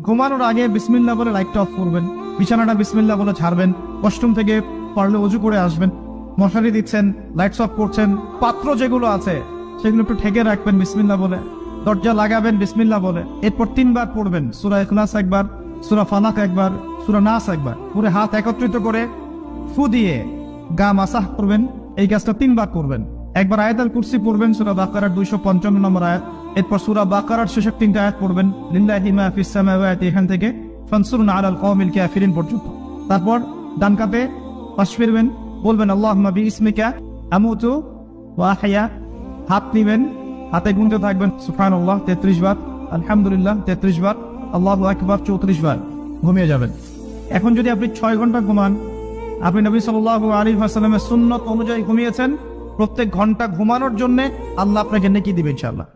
ঘুমানোর আগে বিসমিল্লাহ বলে লাইটটা অফ করবেন, বিছানাটা বিসমিল্লাহ বলে ছাড়বেন, ওয়াশরুম থেকে পারলে অজু করে আসবেন, মশারি দিচ্ছেন, লাইটস অফ করছেন, পাত্র যেগুলো আছে সেগুলো একটু ঢেকে রাখবেন বিসমিল্লাহ বলে, দরজা লাগাবেন বিসমিল্লাহ বলে। এরপর 3 বার পড়বেন সূরা ইখলাস একবার, সূরা ফালাক একবার, সূরা নাস একবার, পুরো হাত একত্রিত করে ফু দিয়ে গা মাসাহ করবেন। এই কাজটা 3 বার করবেন। একবার আয়াতুল কুরসি পড়বেন সূরা বাকারার 255 নম্বর আয়াত, এরপর সূরা বাকারার শেষের 3টা আয়াত পড়বেন, লিল্লাহি মা ফিস সামাওয়াতি এখান থেকে ফানসুরনা আলাল কওমিল কাফিরিন পর্যন্ত। তারপর ডান কাতে পাশ ফিরবেন, বলবেন আল্লাহুম্মা বিইসমিকা আমুতু ওয়া আহইয়া। হাত নিবেন, হাতে গুনতে থাকবেন সুবহানাল্লাহ 33 বার, আলহামদুলিল্লাহ 33 বার, আল্লাহু আকবার 34 বার, ঘুমিয়ে যাবেন। এখন যদি আপনি 6 ঘন্টা ঘুমান, আপনি নবী সাল্লাল্লাহু আলাইহি ওয়াসাল্লামের সুন্নাত অনুযায়ী ঘুমিয়েছেন, প্রত্যেক ঘন্টা ঘুমানোর জন্য আল্লাহ আপনাকে নেকি দিবেন ইনশাআল্লাহ।